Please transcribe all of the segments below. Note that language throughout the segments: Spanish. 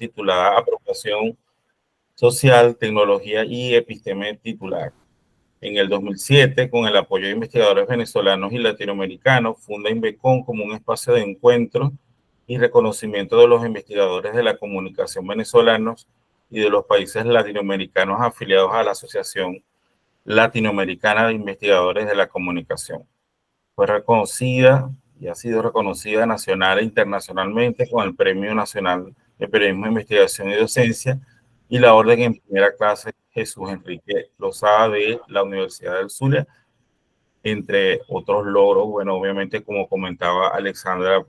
titulada Apropiación Social, Tecnología y Episteme Titular. En el 2007, con el apoyo de investigadores venezolanos y latinoamericanos, funda Invecon como un espacio de encuentro y reconocimiento de los investigadores de la comunicación venezolanos y de los países latinoamericanos afiliados a la Asociación Latinoamericana de Investigadores de la Comunicación. Fue reconocida y ha sido reconocida nacional e internacionalmente con el Premio Nacional de Periodismo, Investigación y Docencia y la Orden en Primera Clase Jesús Enrique Lozada de la Universidad del Zulia, entre otros logros. Bueno, obviamente, como comentaba Alexandra,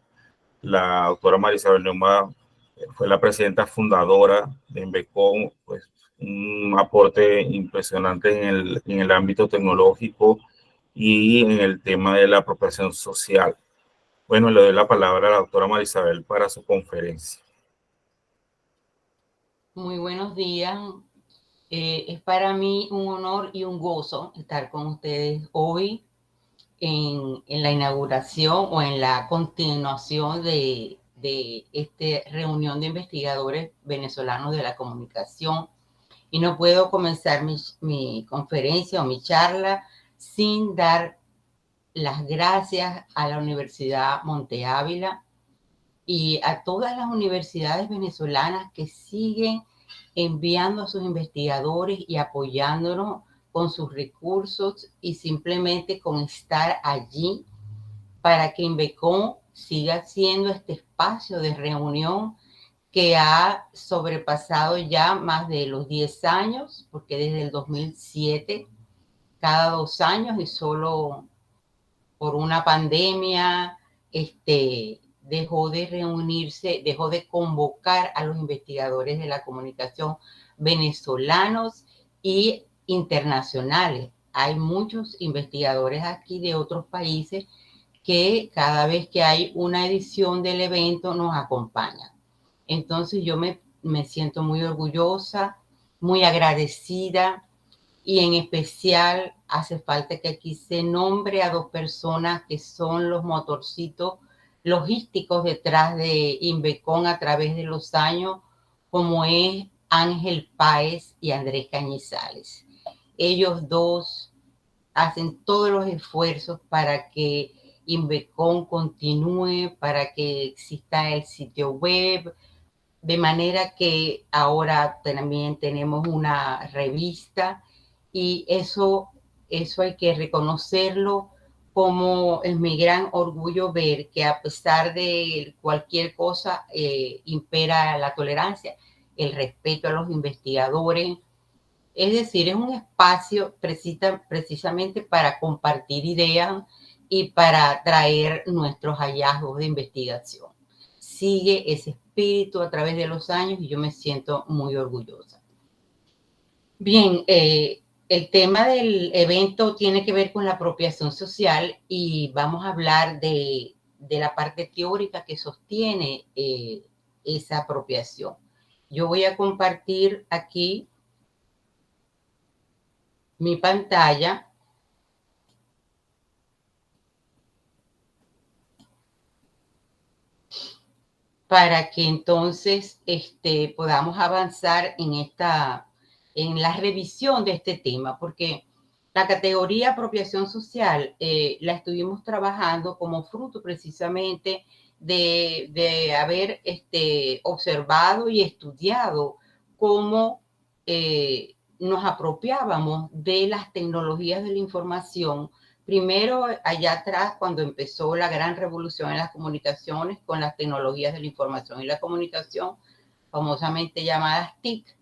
la doctora Marisabel Neuma fue la presidenta fundadora de Invecon, pues un aporte impresionante en el ámbito tecnológico y en el tema de la apropiación social. Bueno, le doy la palabra a la doctora Marisabel para su conferencia. Muy buenos días. Es para mí un honor y un gozo estar con ustedes hoy en la inauguración o en la continuación de esta reunión de investigadores venezolanos de la comunicación. Y no puedo comenzar mi conferencia o mi charla sin dar las gracias a la Universidad Monte Ávila y a todas las universidades venezolanas que siguen enviando a sus investigadores y apoyándonos con sus recursos y simplemente con estar allí para que Invecon siga siendo este espacio de reunión que ha sobrepasado ya más de los 10 años, porque desde el 2007, cada 2 años y solo por una pandemia, dejó de reunirse, dejó de convocar a los investigadores de la comunicación venezolanos y internacionales. Hay muchos investigadores aquí de otros países que cada vez que hay una edición del evento nos acompañan. Entonces yo me siento muy orgullosa, muy agradecida, y en especial hace falta que aquí se nombre a 2 personas que son los motorcitos logísticos detrás de Invecon a través de los años, como es Ángel Páez y Andrés Cañizales. Ellos dos hacen todos los esfuerzos para que Invecon continúe, para que exista el sitio web, de manera que ahora también tenemos una revista y eso hay que reconocerlo, como es mi gran orgullo ver que a pesar de cualquier cosa impera la tolerancia, el respeto a los investigadores. Es decir, es un espacio precisamente para compartir ideas y para traer nuestros hallazgos de investigación. Sigue ese espíritu a través de los años y yo me siento muy orgullosa. Bien, el tema del evento tiene que ver con la apropiación social y vamos a hablar de la parte teórica que sostiene esa apropiación. Yo voy a compartir aquí mi pantalla para que entonces podamos avanzar en la revisión de este tema, porque la categoría apropiación social la estuvimos trabajando como fruto precisamente de haber observado y estudiado cómo nos apropiábamos de las tecnologías de la información. Primero, allá atrás, cuando empezó la gran revolución en las comunicaciones con las tecnologías de la información y la comunicación, famosamente llamadas TIC,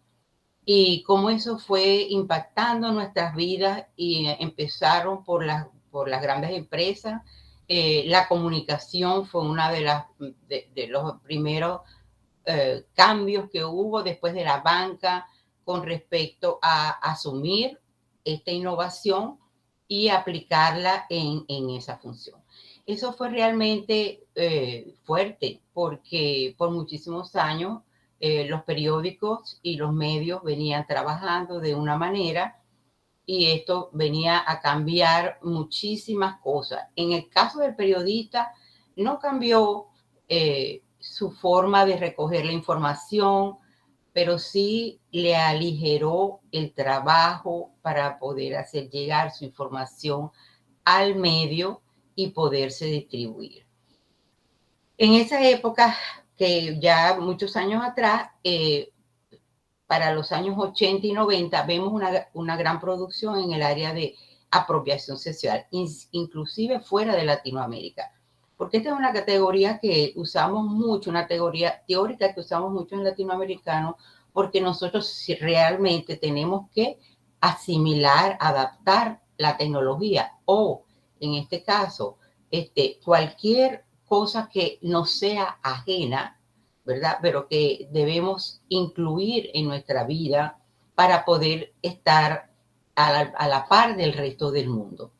y cómo eso fue impactando nuestras vidas y empezaron por las grandes empresas. La comunicación fue una de los primeros cambios que hubo después de la banca con respecto a asumir esta innovación y aplicarla en esa función. Eso fue realmente fuerte porque por muchísimos años los periódicos y los medios venían trabajando de una manera y esto venía a cambiar muchísimas cosas. En el caso del periodista no cambió su forma de recoger la información, pero sí le aligeró el trabajo para poder hacer llegar su información al medio y poderse distribuir. En esa época, que ya muchos años atrás, para los años 80 y 90, vemos una gran producción en el área de apropiación social, inclusive fuera de Latinoamérica. Porque esta es una categoría que usamos mucho, una categoría teórica que usamos mucho en latinoamericanos, porque nosotros realmente tenemos que asimilar, adaptar la tecnología o, en este caso, cualquier cosa que nos sea ajena, ¿verdad? Pero que debemos incluir en nuestra vida para poder estar a la par del resto del mundo.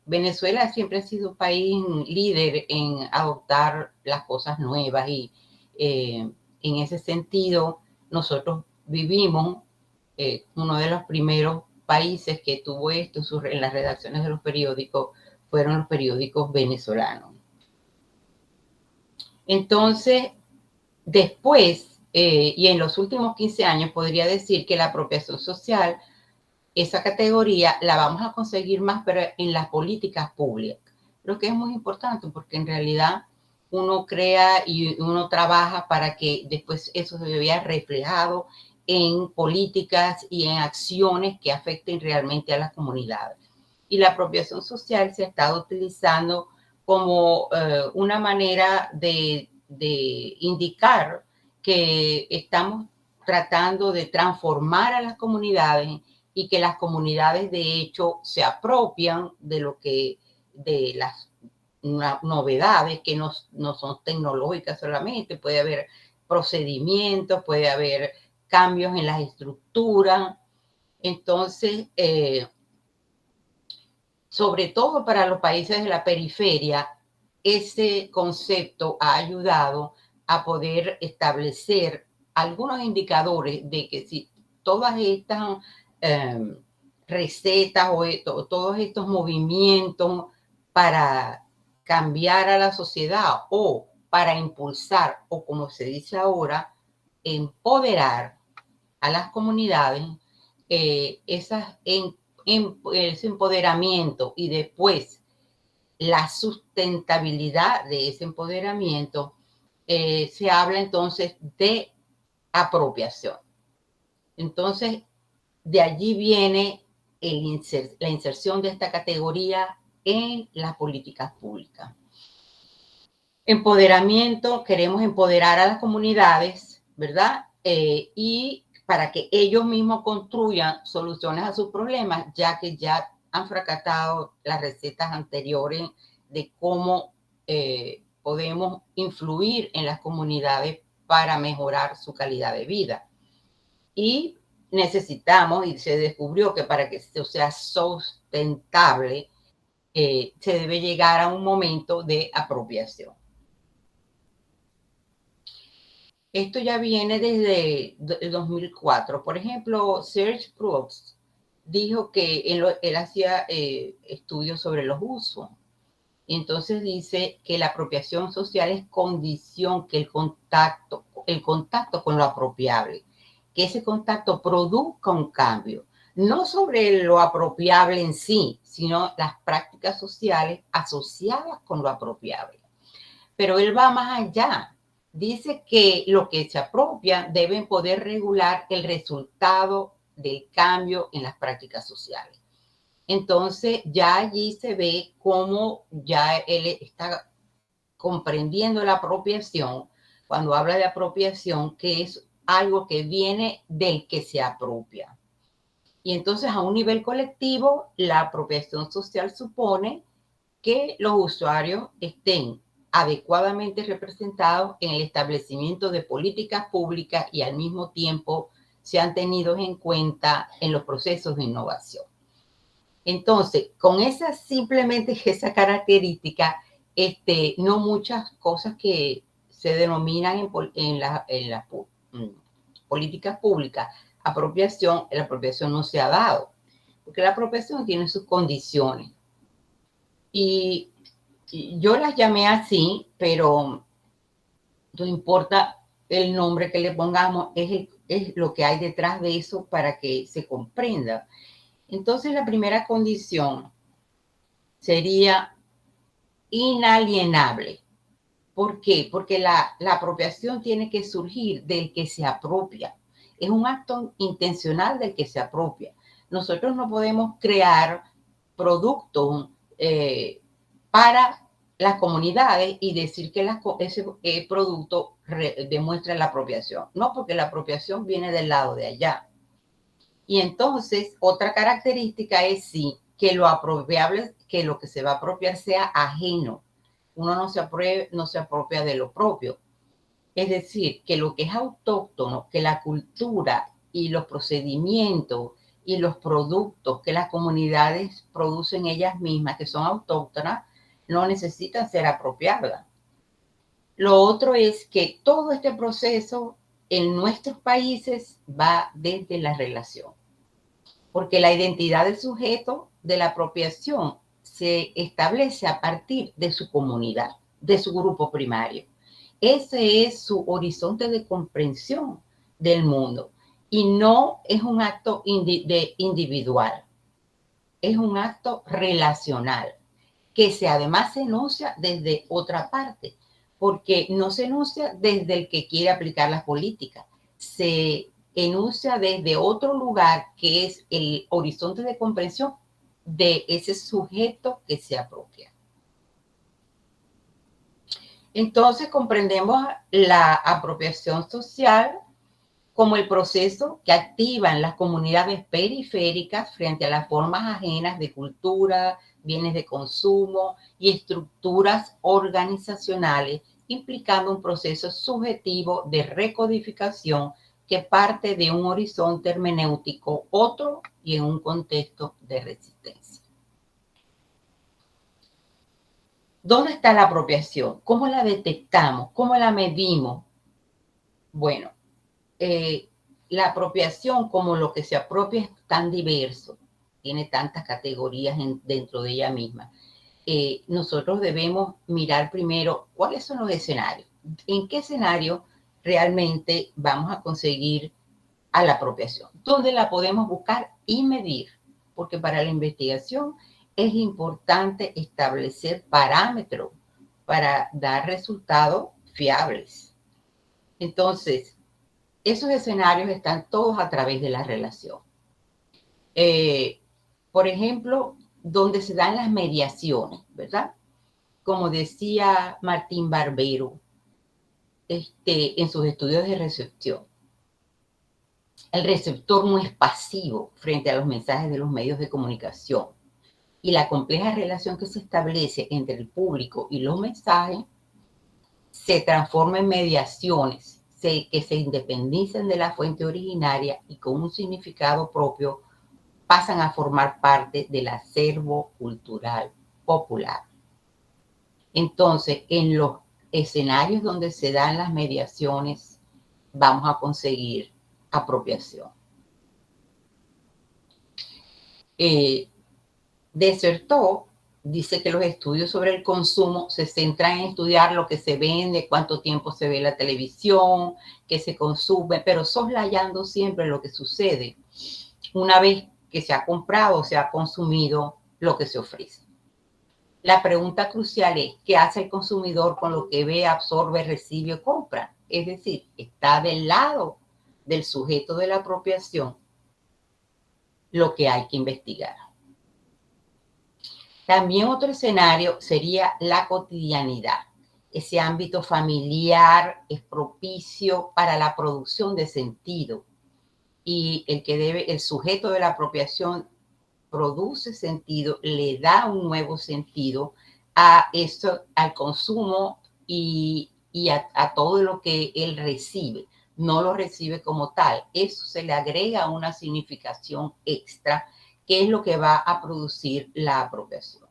Venezuela siempre ha sido un país líder en adoptar las cosas nuevas y en ese sentido nosotros vivimos uno de los primeros países que tuvo esto en las redacciones de los periódicos fueron los periódicos venezolanos. Entonces, después, y en los últimos 15 años, podría decir que la apropiación social, esa categoría la vamos a conseguir más, pero en las políticas públicas, lo que es muy importante porque en realidad uno crea y uno trabaja para que después eso se vea reflejado en políticas y en acciones que afecten realmente a las comunidades. Y la apropiación social se ha estado utilizando como una manera de indicar que estamos tratando de transformar a las comunidades y que las comunidades de hecho se apropian de lo que, de las novedades que no son tecnológicas solamente, puede haber procedimientos, puede haber cambios en las estructuras. Entonces, sobre todo para los países de la periferia, ese concepto ha ayudado a poder establecer algunos indicadores de que si todas estas recetas o todos estos movimientos para cambiar a la sociedad o para impulsar, o como se dice ahora, empoderar a las comunidades, ese empoderamiento y después la sustentabilidad de ese empoderamiento, se habla entonces de apropiación. Entonces, de allí viene la inserción de esta categoría en las políticas públicas. Empoderamiento, queremos empoderar a las comunidades, ¿verdad? Y para que ellos mismos construyan soluciones a sus problemas, ya que ya han fracasado las recetas anteriores de cómo podemos influir en las comunidades para mejorar su calidad de vida. Y necesitamos, y se descubrió que para que esto sea sustentable, se debe llegar a un momento de apropiación. Esto ya viene desde el 2004. Por ejemplo, Serge Proust dijo que él hacía estudios sobre los usos. Entonces dice que la apropiación social es condición que el contacto con lo apropiable, que ese contacto produzca un cambio, no sobre lo apropiable en sí, sino las prácticas sociales asociadas con lo apropiable. Pero él va más allá. Dice que lo que se apropia deben poder regular el resultado del cambio en las prácticas sociales. Entonces ya allí se ve cómo ya él está comprendiendo la apropiación, cuando habla de apropiación, que es algo que viene del que se apropia. Y entonces a un nivel colectivo, la apropiación social supone que los usuarios estén adecuadamente representados en el establecimiento de políticas públicas y al mismo tiempo sean tenidos en cuenta en los procesos de innovación. Entonces, con simplemente esa característica, no muchas cosas que se denominan en las políticas públicas la apropiación no se ha dado, porque la apropiación tiene sus condiciones. Y yo las llamé así, pero No importa el nombre que le pongamos, es lo que hay detrás de eso para que se comprenda. Entonces, la primera condición sería inalienable. ¿Por qué? Porque la apropiación tiene que surgir del que se apropia. Es un acto intencional del que se apropia. Nosotros no podemos crear productos para las comunidades y decir que ese producto demuestra la apropiación. No, porque la apropiación viene del lado de allá. Y entonces, otra característica es sí, que lo apropiable, que lo que se va a apropiar sea ajeno. Uno no se apropia de lo propio. Es decir, que lo que es autóctono, que la cultura y los procedimientos y los productos que las comunidades producen ellas mismas, que son autóctonas, no necesitan ser apropiadas. Lo otro es que todo este proceso en nuestros países va desde la relación, porque la identidad del sujeto de la apropiación se establece a partir de su comunidad, de su grupo primario. Ese es su horizonte de comprensión del mundo y no es un acto individual, es un acto relacional que además se enuncia desde otra parte, porque no se enuncia desde el que quiere aplicar las políticas, se enuncia desde otro lugar que es el horizonte de comprensión de ese sujeto que se apropia. Entonces comprendemos la apropiación social como el proceso que activan las comunidades periféricas frente a las formas ajenas de cultura, bienes de consumo y estructuras organizacionales, implicando un proceso subjetivo de recodificación que parte de un horizonte hermenéutico otro y en un contexto de resistencia. ¿Dónde está la apropiación? ¿Cómo la detectamos? ¿Cómo la medimos? Bueno, la apropiación, como lo que se apropia, es tan diverso, tiene tantas categorías dentro de ella misma. Nosotros debemos mirar primero cuáles son los escenarios, en qué escenario realmente vamos a conseguir a la apropiación, dónde la podemos buscar y medir, porque para la investigación es importante establecer parámetros para dar resultados fiables. Entonces, esos escenarios están todos a través de la relación. Por ejemplo, donde se dan las mediaciones, ¿verdad? Como decía Martín Barbero en sus estudios de recepción, el receptor no es pasivo frente a los mensajes de los medios de comunicación y la compleja relación que se establece entre el público y los mensajes se transforma en mediaciones que se independizan de la fuente originaria y con un significado propio pasan a formar parte del acervo cultural popular. Entonces, en los escenarios donde se dan las mediaciones, vamos a conseguir apropiación. Desertó dice que los estudios sobre el consumo se centran en estudiar lo que se vende, cuánto tiempo se ve la televisión, qué se consume, pero soslayando siempre lo que sucede una vez que se ha comprado o se ha consumido lo que se ofrece. La pregunta crucial es, ¿qué hace el consumidor con lo que ve, absorbe, recibe o compra? Es decir, está del lado del sujeto de la apropiación lo que hay que investigar. También otro escenario sería la cotidianidad. Ese ámbito familiar es propicio para la producción de sentido y el sujeto de la apropiación produce sentido, le da un nuevo sentido a esto, al consumo y a todo lo que él recibe. No lo recibe como tal. Eso se le agrega una significación extra, que es lo que va a producir la apropiación.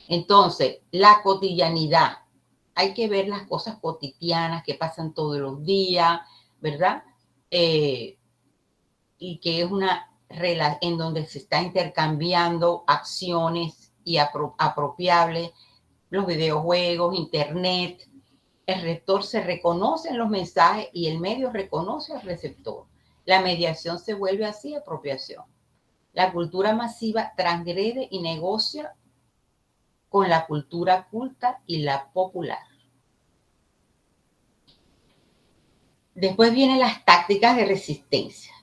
Entonces, la cotidianidad. Hay que ver las cosas cotidianas que pasan todos los días, ¿verdad? Y que es en donde se está intercambiando acciones y apropiables, los videojuegos, internet, el receptor se reconoce en los mensajes y el medio reconoce al receptor. La mediación se vuelve así apropiación. La cultura masiva transgrede y negocia con la cultura culta y la popular. Después vienen las tácticas de resistencia.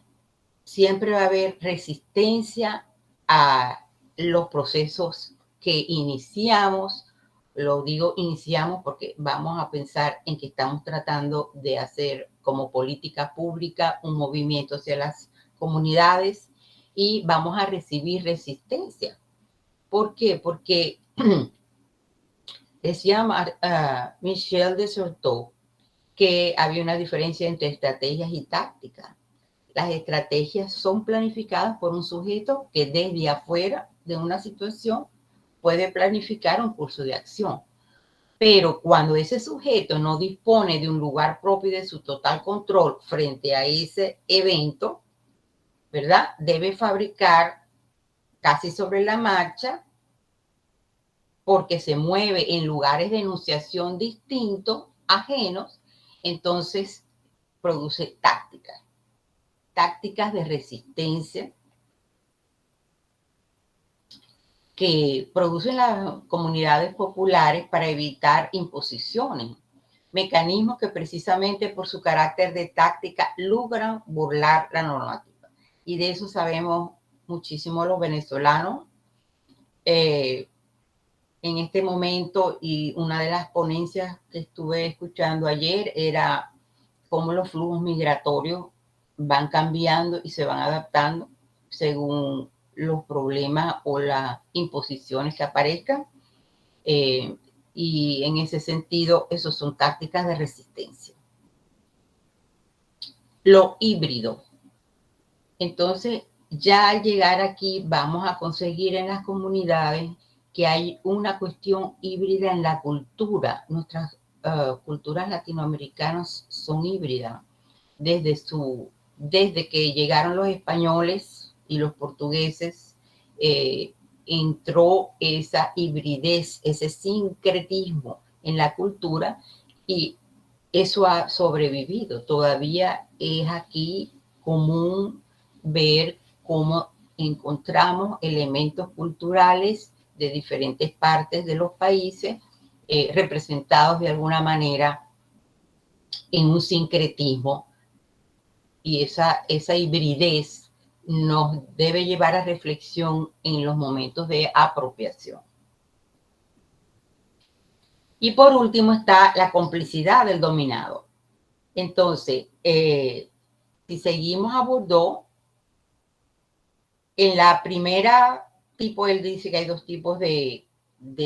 Siempre va a haber resistencia a los procesos que iniciamos. Lo digo iniciamos porque vamos a pensar en que estamos tratando de hacer como política pública un movimiento hacia las comunidades y vamos a recibir resistencia. ¿Por qué? Porque decía Michel de Certeau que había una diferencia entre estrategias y tácticas. Las estrategias son planificadas por un sujeto que desde afuera de una situación puede planificar un curso de acción. Pero cuando ese sujeto no dispone de un lugar propio y de su total control frente a ese evento, ¿verdad? Debe fabricar casi sobre la marcha porque se mueve en lugares de enunciación distintos, ajenos, entonces produce tácticas de resistencia que producen las comunidades populares para evitar imposiciones, mecanismos que precisamente por su carácter de táctica logran burlar la normativa. Y de eso sabemos muchísimo los venezolanos. En este momento, y una de las ponencias que estuve escuchando ayer era cómo los flujos migratorios van cambiando y se van adaptando según los problemas o las imposiciones que aparezcan. Y en ese sentido, eso son tácticas de resistencia. Lo híbrido. Entonces, ya al llegar aquí, vamos a conseguir en las comunidades que hay una cuestión híbrida en la cultura. Nuestras culturas latinoamericanas son híbridas. Desde que llegaron los españoles y los portugueses, entró esa hibridez, ese sincretismo en la cultura y eso ha sobrevivido. Todavía es aquí común ver cómo encontramos elementos culturales de diferentes partes de los países representados de alguna manera en un sincretismo, y esa hibridez nos debe llevar a reflexión en los momentos de apropiación. Y por último está la complicidad del dominado. Entonces, si seguimos a Bourdieu, en la primera tipo, él dice que hay dos tipos de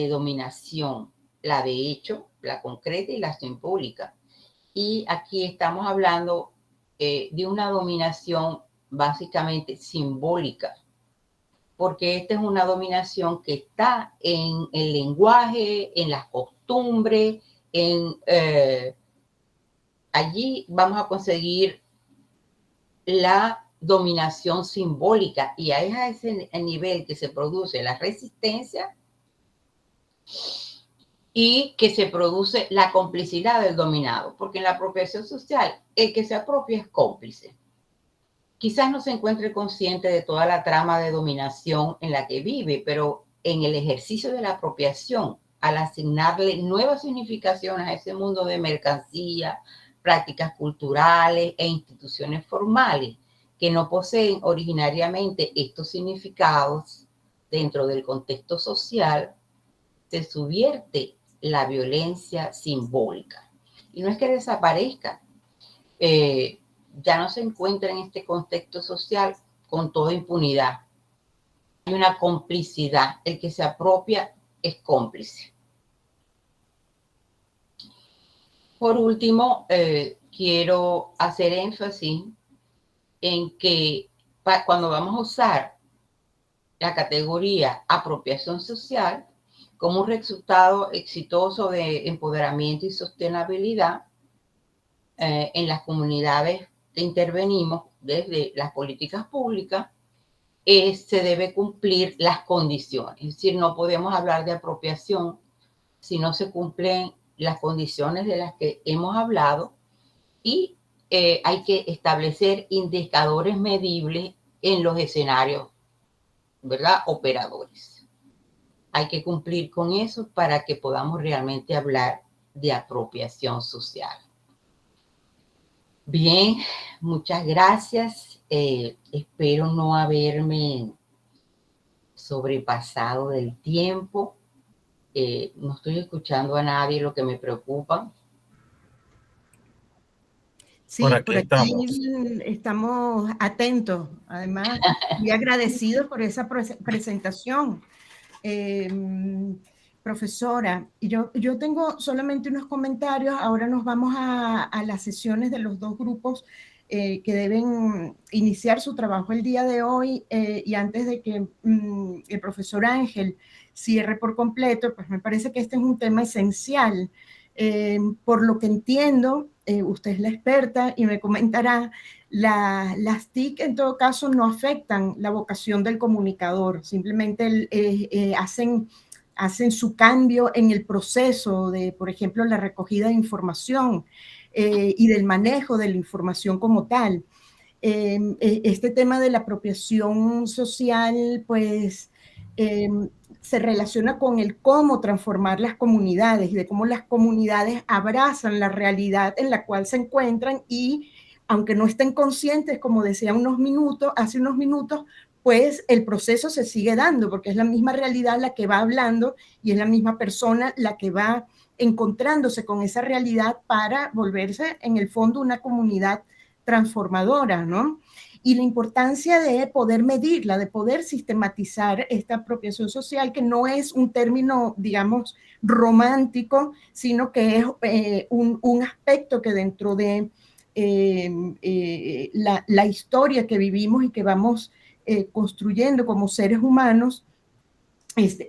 dominación, la de hecho, la concreta y la simbólica. Y aquí estamos hablando de una dominación básicamente simbólica, porque esta es una dominación que está en el lenguaje, en las costumbres, allí vamos a conseguir la dominación simbólica y es a ese nivel que se produce la resistencia y que se produce la complicidad del dominado, porque en la apropiación social el que se apropia es cómplice. Quizás no se encuentre consciente de toda la trama de dominación en la que vive, pero en el ejercicio de la apropiación, al asignarle nuevas significaciones a ese mundo de mercancía, prácticas culturales e instituciones formales que no poseen originariamente estos significados dentro del contexto social, se subvierte la violencia simbólica. Y no es que desaparezca, ya no se encuentra en este contexto social con toda impunidad. Hay una complicidad, el que se apropia es cómplice. Por último, quiero hacer énfasis en que cuando vamos a usar la categoría apropiación social como un resultado exitoso de empoderamiento y sostenibilidad en las comunidades que intervenimos desde las políticas públicas, se debe cumplir las condiciones. Es decir, no podemos hablar de apropiación si no se cumplen las condiciones de las que hemos hablado y hay que establecer indicadores medibles en los escenarios, ¿verdad? Operadores. Hay que cumplir con eso para que podamos realmente hablar de apropiación social. Bien, muchas gracias. Espero no haberme sobrepasado del tiempo. No estoy escuchando a nadie, lo que me preocupa. Sí, por aquí estamos atentos, además, y agradecidos por esa presentación. Profesora, yo tengo solamente unos comentarios. Ahora nos vamos a las sesiones de los dos grupos que deben iniciar su trabajo el día de hoy, y antes de que el profesor Ángel cierre por completo, pues me parece que este es un tema esencial. Por lo que entiendo, usted es la experta y me comentará, las TIC en todo caso no afectan la vocación del comunicador, simplemente hacen su cambio en el proceso de, por ejemplo, la recogida de información y del manejo de la información como tal. Este tema de la apropiación social, pues, se relaciona con el cómo transformar las comunidades y de cómo las comunidades abrazan la realidad en la cual se encuentran y, aunque no estén conscientes, como decía hace unos minutos, pues el proceso se sigue dando porque es la misma realidad la que va hablando y es la misma persona la que va encontrándose con esa realidad para volverse en el fondo una comunidad transformadora, ¿no? Y la importancia de poder medirla, de poder sistematizar esta apropiación social, que no es un término, digamos, romántico, sino que es un aspecto que dentro de la historia que vivimos y que vamos construyendo como seres humanos,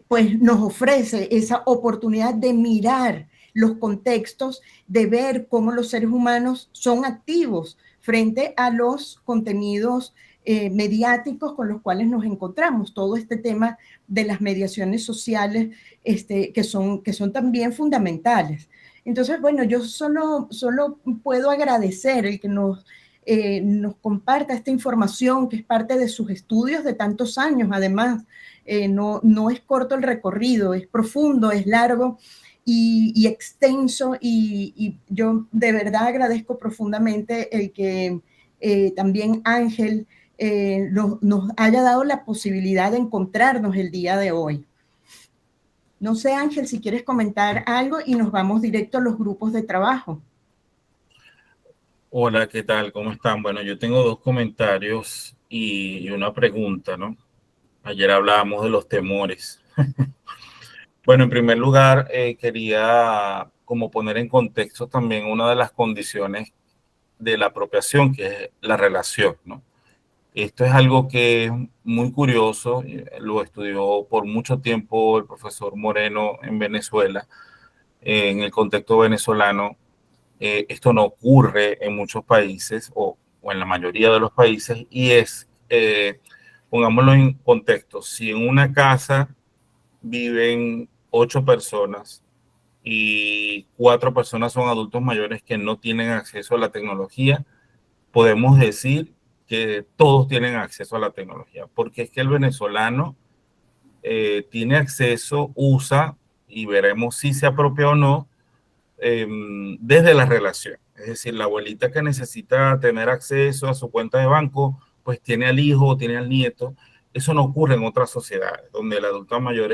pues nos ofrece esa oportunidad de mirar los contextos, de ver cómo los seres humanos son activos frente a los contenidos mediáticos con los cuales nos encontramos. Todo este tema de las mediaciones sociales que son también fundamentales. Entonces, bueno, yo solo puedo agradecer el que nos comparta esta información, que es parte de sus estudios de tantos años. Además, no es corto el recorrido, es profundo, es largo y extenso, y yo de verdad agradezco profundamente el que también Ángel nos haya dado la posibilidad de encontrarnos el día de hoy. No sé, Ángel, si quieres comentar algo y nos vamos directo a los grupos de trabajo. Hola, ¿qué tal? ¿Cómo están? Bueno, yo tengo dos comentarios y una pregunta, ¿no? Ayer hablábamos de los temores. Bueno, en primer lugar, quería como poner en contexto también una de las condiciones de la apropiación, que es la relación, ¿no? Esto es algo que es muy curioso, lo estudió por mucho tiempo el profesor Moreno en Venezuela, en el contexto venezolano. Esto no ocurre en muchos países o en la mayoría de los países, y pongámoslo en contexto, si en una casa viven 8 personas y 4 personas son adultos mayores que no tienen acceso a la tecnología, podemos decir que todos tienen acceso a la tecnología, porque es que el venezolano tiene acceso, usa, y veremos si se apropia o no, desde la relación. Es decir, la abuelita que necesita tener acceso a su cuenta de banco, pues tiene al hijo, tiene al nieto. Eso no ocurre en otras sociedades, donde el adulto mayor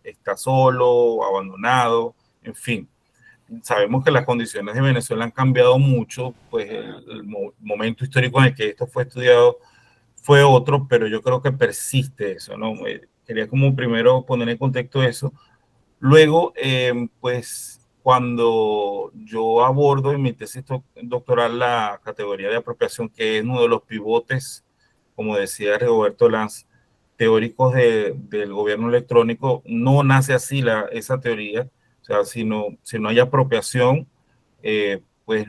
está solo, abandonado, en fin. Sabemos que las condiciones de Venezuela han cambiado mucho, pues el momento histórico en el que esto fue estudiado fue otro, pero yo creo que persiste eso, ¿no? Quería como primero poner en contexto eso. Luego, pues cuando yo abordo en mi tesis doctoral la categoría de apropiación, que es uno de los pivotes, como decía Rigoberto Lanz, teóricos del gobierno electrónico, no nace así esa teoría. O sea, si no hay apropiación, pues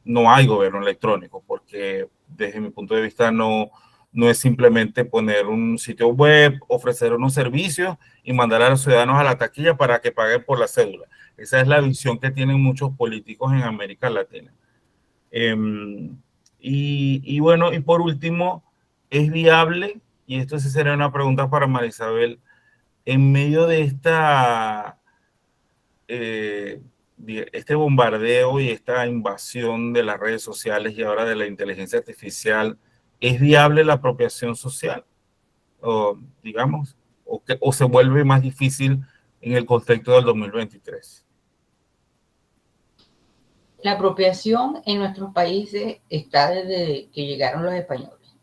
no hay gobierno electrónico, porque desde mi punto de vista no es simplemente poner un sitio web, ofrecer unos servicios y mandar a los ciudadanos a la taquilla para que paguen por la cédula. Esa es la visión que tienen muchos políticos en América Latina. Y bueno, y por último, ¿es viable? Y esto sí sería una pregunta para María Isabel, en medio de este bombardeo y esta invasión de las redes sociales y ahora de la inteligencia artificial, ¿es viable la apropiación social? O, digamos, o se vuelve más difícil en el contexto del 2023. La apropiación en nuestros países está desde que llegaron los españoles.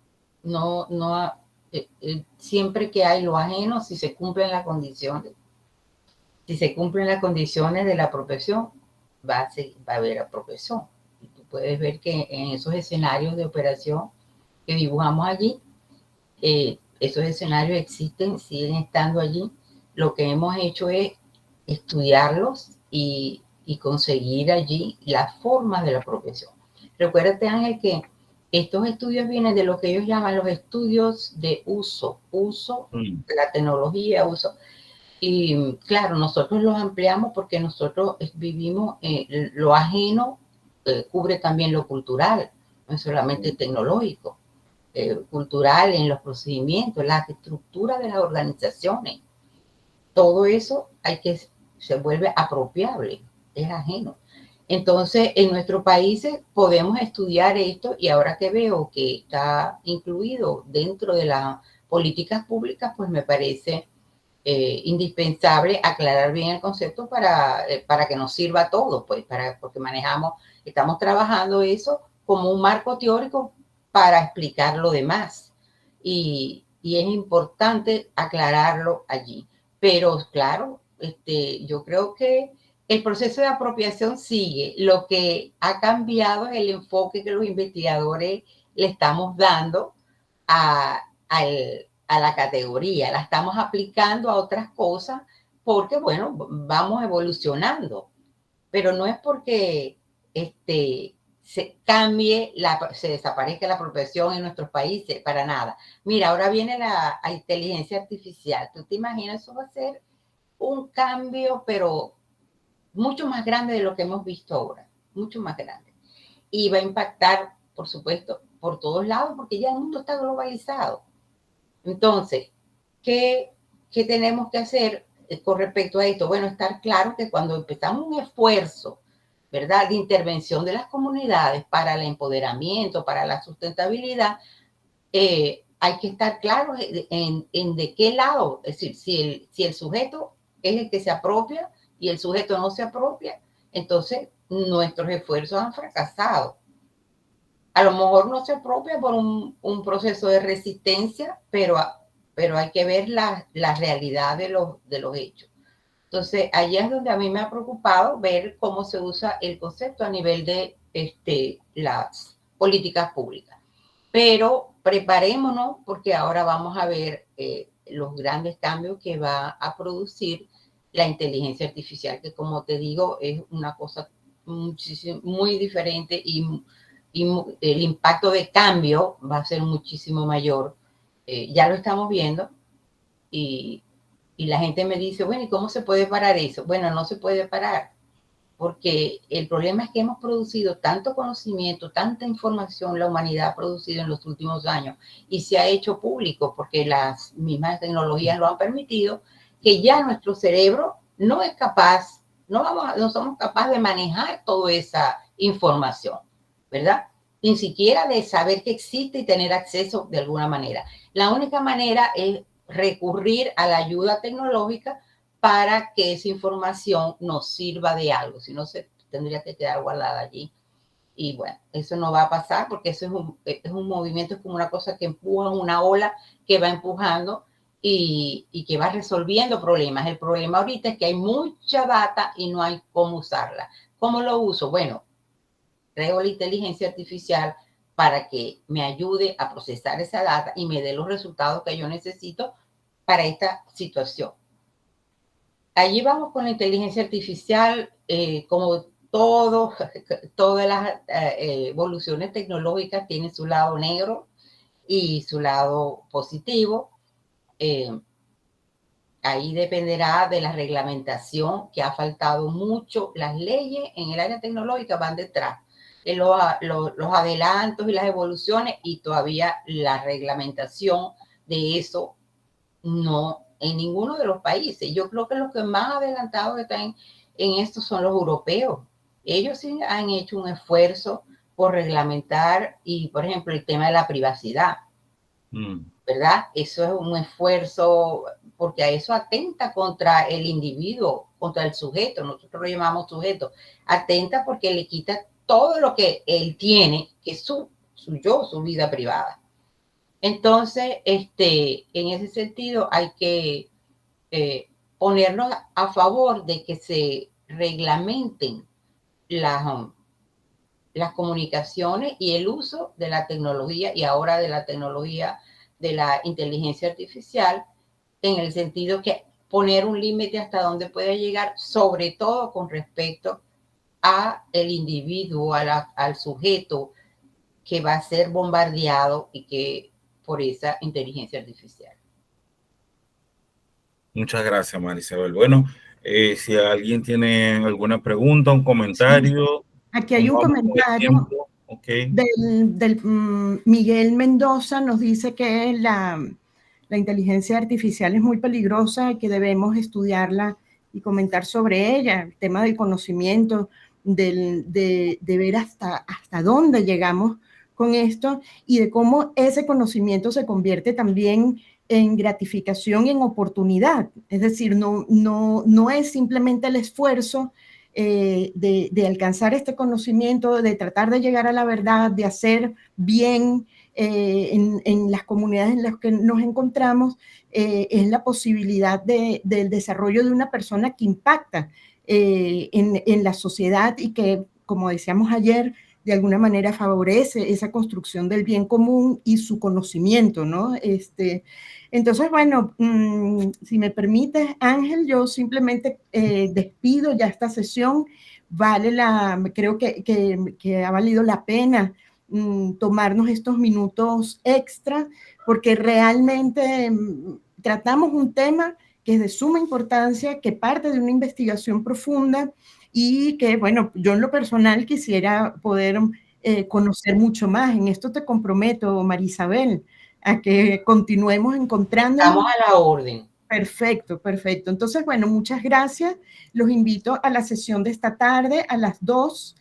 Siempre que hay lo ajeno, si se cumplen las condiciones de la apropiación, va a haber apropiación. Y tú puedes ver que en esos escenarios de operación que dibujamos allí, esos escenarios existen, siguen estando allí. Lo que hemos hecho es estudiarlos y conseguir allí las formas de la apropiación. Recuérdate, Ángel, que estos estudios vienen de lo que ellos llaman los estudios de uso, la tecnología, uso. Y claro, nosotros los ampliamos porque nosotros vivimos lo ajeno, cubre también lo cultural, no es solamente tecnológico. Cultural, en los procedimientos, las estructuras de las organizaciones. Todo eso se vuelve apropiable, es ajeno. Entonces, en nuestros países podemos estudiar esto y ahora que veo que está incluido dentro de las políticas públicas, pues me parece indispensable aclarar bien el concepto para que nos sirva a todos, pues, porque estamos trabajando eso como un marco teórico para explicar lo demás. Y es importante aclararlo allí. Pero claro, yo creo que el proceso de apropiación sigue. Lo que ha cambiado es el enfoque que los investigadores le estamos dando a la categoría. La estamos aplicando a otras cosas porque, bueno, vamos evolucionando. Pero no es porque se desaparezca la apropiación en nuestros países, para nada. Mira, ahora viene la inteligencia artificial. ¿Tú te imaginas? Eso va a ser un cambio, pero mucho más grande de lo que hemos visto ahora, mucho más grande. Y va a impactar, por supuesto, por todos lados, porque ya el mundo está globalizado. Entonces, ¿qué tenemos que hacer con respecto a esto? Bueno, estar claro que cuando empezamos un esfuerzo, ¿verdad?, de intervención de las comunidades para el empoderamiento, para la sustentabilidad, hay que estar claros en de qué lado, es decir, si el sujeto es el que se apropia y el sujeto no se apropia, entonces nuestros esfuerzos han fracasado. A lo mejor no se apropia por un proceso de resistencia, pero hay que ver la realidad de los hechos. Entonces, allí es donde a mí me ha preocupado ver cómo se usa el concepto a nivel de las políticas públicas. Pero preparémonos porque ahora vamos a ver los grandes cambios que va a producir la inteligencia artificial, que como te digo, es una cosa muy diferente y el impacto de cambio va a ser muchísimo mayor. Ya lo estamos viendo y la gente me dice, bueno, ¿y cómo se puede parar eso? Bueno, no se puede parar porque el problema es que hemos producido tanto conocimiento, tanta información la humanidad ha producido en los últimos años y se ha hecho público porque las mismas tecnologías lo han permitido, que ya nuestro cerebro no es capaz, no somos capaces de manejar toda esa información, ¿verdad? Ni siquiera de saber que existe y tener acceso de alguna manera. La única manera es recurrir a la ayuda tecnológica para que esa información nos sirva de algo, si no se tendría que quedar guardada allí. Y bueno, eso no va a pasar porque eso es un movimiento, es como una cosa que empuja, una ola que va empujando y que va resolviendo problemas. El problema ahorita es que hay mucha data y no hay cómo usarla. ¿Cómo lo uso? Bueno, creo la inteligencia artificial para que me ayude a procesar esa data y me dé los resultados que yo necesito para esta situación. Allí vamos con la inteligencia artificial, como todas las evoluciones tecnológicas tienen su lado negro y su lado positivo. ahí dependerá de la reglamentación, que ha faltado mucho. Las leyes en el área tecnológica van detrás de los adelantos y las evoluciones, y todavía la reglamentación de eso no en ninguno de los países. Yo creo que los que más adelantados están en esto son los europeos. Ellos sí han hecho un esfuerzo por reglamentar, y por ejemplo el tema de la privacidad, ¿verdad? Eso es un esfuerzo, porque a eso atenta contra el individuo, contra el sujeto. Nosotros lo llamamos sujeto. Atenta porque le quita todo lo que él tiene, que es su vida privada. Entonces, en ese sentido hay que ponernos a favor de que se reglamenten las comunicaciones y el uso de la tecnología, y ahora de la tecnología de la inteligencia artificial, en el sentido que poner un límite hasta donde puede llegar, sobre todo con respecto a el individuo, al sujeto que va a ser bombardeado y que por esa inteligencia artificial. Muchas gracias, Marisabel. Bueno, si alguien tiene alguna pregunta, un comentario. Sí. Aquí hay un comentario del Miguel Mendoza, nos dice que la inteligencia artificial es muy peligrosa y que debemos estudiarla y comentar sobre ella, el tema del conocimiento, de ver hasta dónde llegamos con esto, y de cómo ese conocimiento se convierte también en gratificación y en oportunidad. Es decir, no es simplemente el esfuerzo de alcanzar este conocimiento, de tratar de llegar a la verdad, de hacer bien en las comunidades en las que nos encontramos, es la posibilidad del desarrollo de una persona que impacta en la sociedad y que, como decíamos ayer, de alguna manera favorece esa construcción del bien común y su conocimiento, ¿no? Entonces, bueno, si me permites, Ángel, yo simplemente despido ya esta sesión. Creo que ha valido la pena tomarnos estos minutos extra, porque realmente tratamos un tema que es de suma importancia, que parte de una investigación profunda, y que, bueno, yo en lo personal quisiera poder conocer mucho más. En esto te comprometo, Marisabel, a que continuemos encontrando. Estamos a la orden. Perfecto, perfecto. Entonces, bueno, muchas gracias. Los invito a la sesión de esta tarde a las 2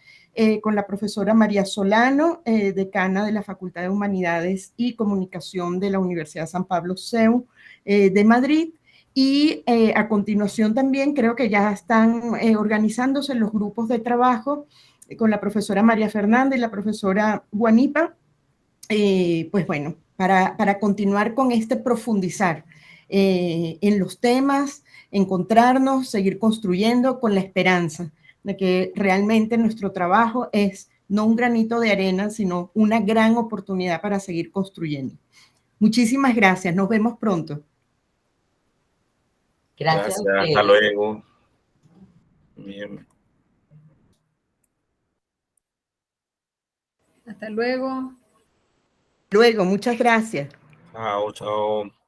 con la profesora María Solano, decana de la Facultad de Humanidades y Comunicación de la Universidad San Pablo CEU de Madrid. Y a continuación también creo que ya están organizándose los grupos de trabajo con la profesora María Fernanda y la profesora Guanipa, pues bueno, para continuar con profundizar en los temas, encontrarnos, seguir construyendo con la esperanza de que realmente nuestro trabajo es no un granito de arena, sino una gran oportunidad para seguir construyendo. Muchísimas gracias, nos vemos pronto. Gracias. Hasta luego. Bien. Hasta luego. Luego, muchas gracias. Chao, chao.